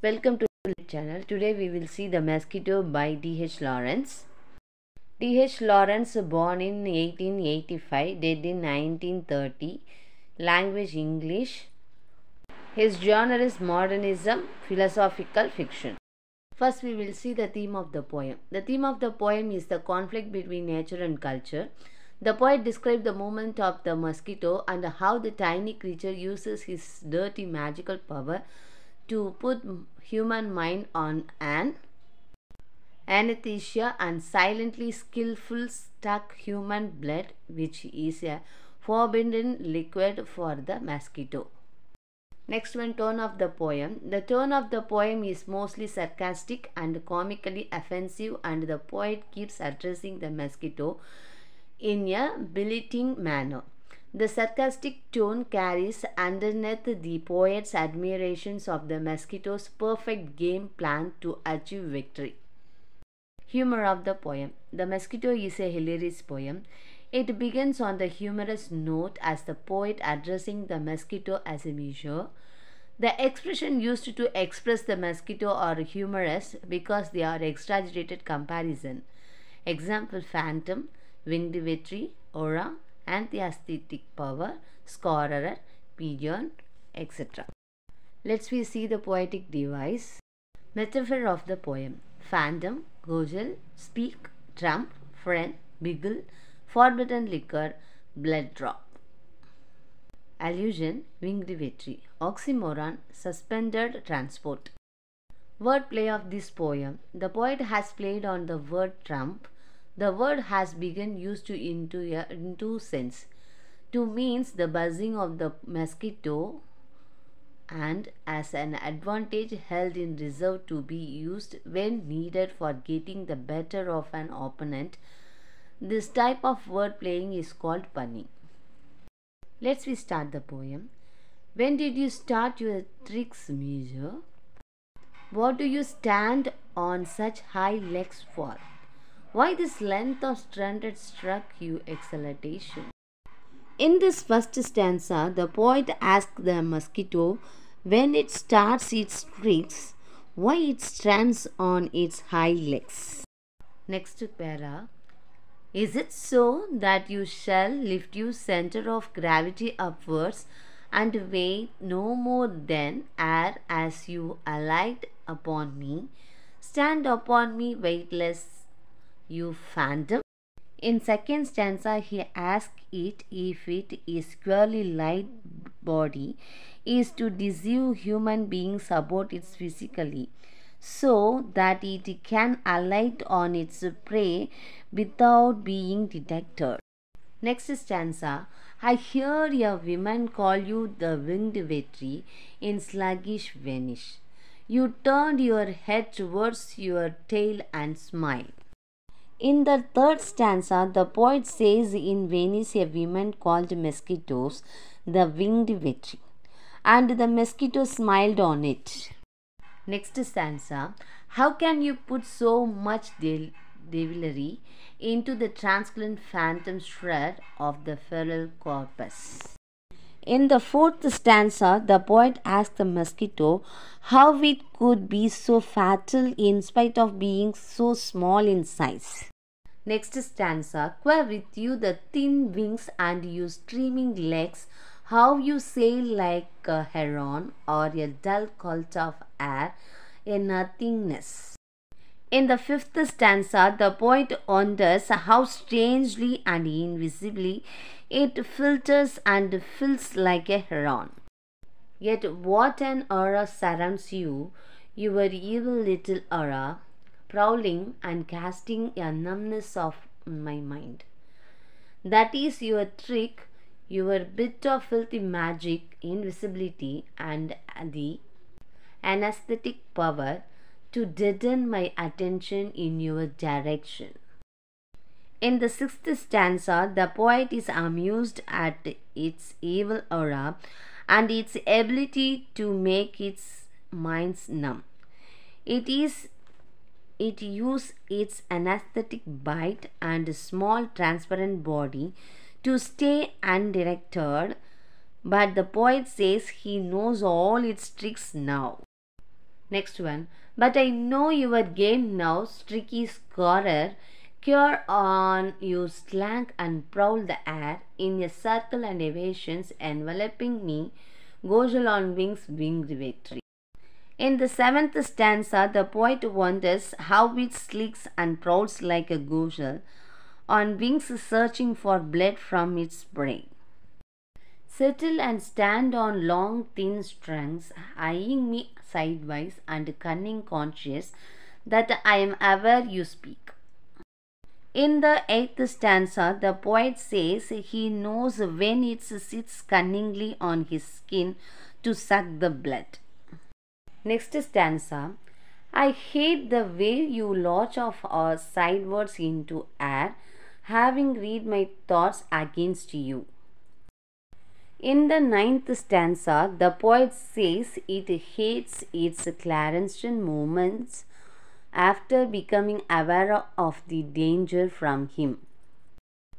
Welcome to the channel. Today we will see The Mosquito by D.H.Lawrence. D.H.Lawrence born in 1885, dead in 1930. Language English. His genre is modernism, philosophical fiction. First we will see the theme of the poem. The theme of the poem is the conflict between nature and culture. The poet describes the movement of the mosquito and how the tiny creature uses his dirty magical power to put human mind on an anesthesia and silently skillful stuck human blood, which is a forbidden liquid for the mosquito. Next one, tone of the poem. The tone of the poem is mostly sarcastic and comically offensive, and the poet keeps addressing the mosquito in a belittling manner. The sarcastic tone carries underneath the poet's admirations of the mosquito's perfect game plan to achieve victory. Humor of the poem. The Mosquito is a hilarious poem. It begins on the humorous note as the poet addressing the mosquito as a measure. The expression used to express the mosquito are humorous because they are exaggerated comparison. Example: phantom, winged victory, aura, anti-aesthetic power, scorer, pigeon, etc. Let's we see the poetic device. Metaphor of the poem. Phantom, gozle, speak, trump, friend, biggle, forbidden liquor, blood drop. Allusion, winged victory. Oxymoron, suspended transport. Wordplay of this poem. The poet has played on the word trump. The word has been used in two sense. To means the buzzing of the mosquito and as an advantage held in reserve to be used when needed for getting the better of an opponent. This type of word playing is called punning. Let's we start the poem. When did you start your tricks, Major? What do you stand on such high legs for? Why this length of stranded struck you exaltation? In this first stanza, the poet asks the mosquito when it starts its tricks, why it stands on its high legs. Next para. Is it so that you shall lift your center of gravity upwards and weigh no more than air as you alight upon me? Stand upon me weightless, you phantom. In second stanza, he asks it if it is purely light body is to deceive human beings about its physically, so that it can alight on its prey without being detected. Next stanza, I hear a woman call you the winged victory in sluggish Venice. You turned your head towards your tail and smiled. In the third stanza, the poet says in Venice a woman called mosquitoes the winged victory, and the mosquito smiled on it. Next stanza, how can you put so much devilry into the transparent phantom shred of the feral corpus? In the fourth stanza, the poet asks the mosquito how it could be so fatal in spite of being so small in size. Next stanza, qua with you the thin wings and you streaming legs, how you sail like a heron or a dull colt of air, a nothingness. In the fifth stanza, the poet wonders how strangely and invisibly it filters and fills like a heron. Yet what an aura surrounds you, your evil little aura, prowling and casting a numbness of my mind. That is your trick, your bit of filthy magic, invisibility, and the anesthetic power to deaden my attention in your direction. In the sixth stanza, the poet is amused at its evil aura and its ability to make its minds numb. It uses its anesthetic bite and small transparent body to stay undirected, but the poet says he knows all its tricks now. Next one. But I know your game now, streaky scorer. Cure on, you slank and prowl the air in a circle and evasions enveloping me. Gojal on wings, winged victory. In the seventh stanza, the poet wonders how it slicks and prowls like a gojal on wings searching for blood from its prey. Settle and stand on long thin strings, eyeing me sideways and cunning conscious that I am ever you speak. In the eighth stanza, the poet says he knows when it sits cunningly on his skin to suck the blood. Next stanza. I hate the way you launch off sidewards into air, having read my thoughts against you. In the ninth stanza, the poet says it hates its Clareston movements after becoming aware of the danger from him.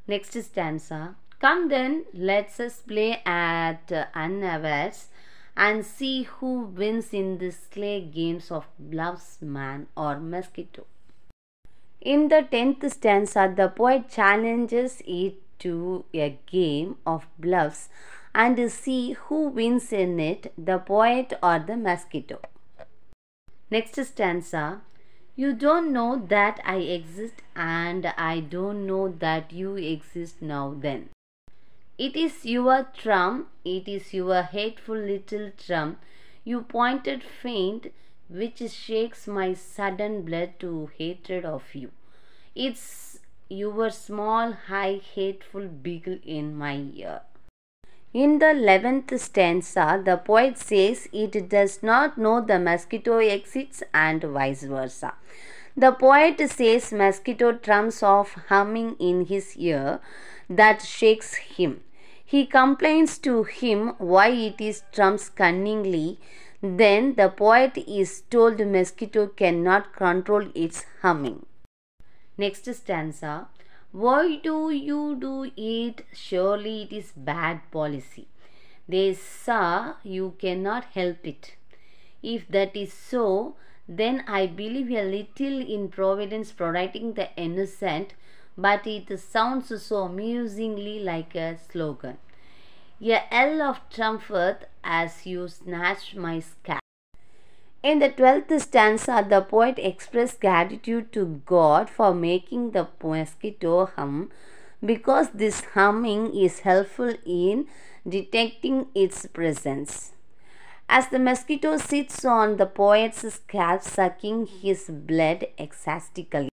Next stanza. Come then, let's us play at unawares and see who wins in the sleigh games of bluffs, man or mosquito. In the 10th stanza, the poet challenges it to a game of bluffs and see who wins in it, the poet or the mosquito. Next stanza. You don't know that I exist and I don't know that you exist now then. It is your trump, it is your hateful little trump, you pointed faint, which shakes my sudden blood to hatred of you. It's your small, high, hateful beagle in my ear. In the 11th stanza, the poet says it does not know the mosquito exists and vice versa. The poet says mosquito trumps off humming in his ear that shakes him. He complains to him why it is trumps cunningly. Then the poet is told mosquito cannot control its humming. Next stanza. Why do you do it? Surely it is bad policy. They saw you cannot help it. If that is so, then I believe a little in Providence protecting the innocent, but it sounds so amusingly like a slogan. A yell of triumph as you snatch my scarf. In the 12th stanza, the poet expressed gratitude to God for making the mosquito hum because this humming is helpful in detecting its presence. As the mosquito sits on the poet's scalp, sucking his blood ecstatically.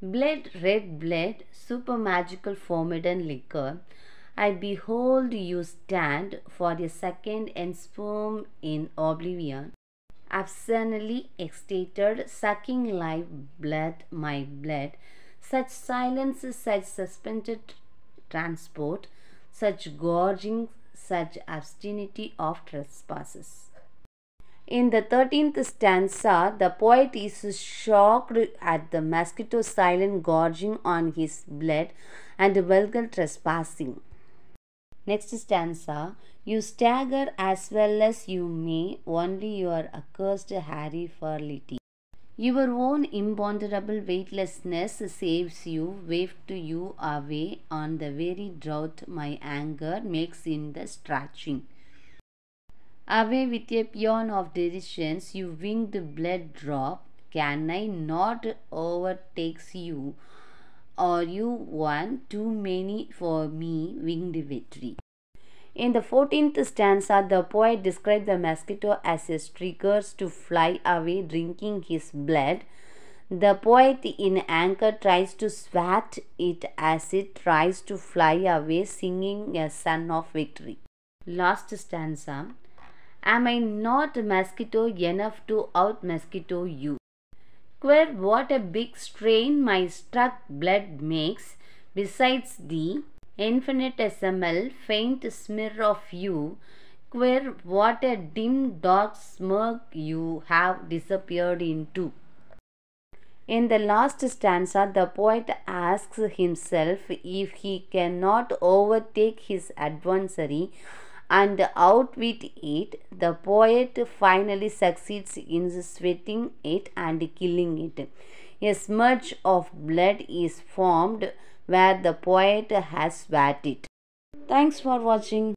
Blood, red blood, super magical forbidden liquor, I behold you stand for a second and sperm in oblivion. Obscenely ecstated, sucking live blood, my blood, such silence, such suspended transport, such gorging, such obscenity of trespasses. In the 13th stanza, the poet is shocked at the mosquito's silent gorging on his blood and vulgar trespassing. Next stanza. You stagger as well as you may, only your accursed hairy fertility. Your own imponderable weightlessness saves you, wafted you away on the very drought my anger makes in the stretching. Away with a paean of derisions, you winged blood drop, can I not overtakes you, or you one too many for me, winged victory. In the 14th stanza, the poet describes the mosquito as a streakers to fly away, drinking his blood. The poet in anger tries to swat it as it tries to fly away, singing a son of victory. Last stanza. Am I not mosquito enough to out mosquito you? Queer, what a big strain my struck blood makes, besides the infinitesimal faint smear of you. Queer, what a dim dark smirk you have disappeared into. In the last stanza, the poet asks himself if he cannot overtake his adversary and outwit it. The poet finally succeeds in sweating it and killing it. A smudge of blood is formed where the poet has spat it. Thanks for watching.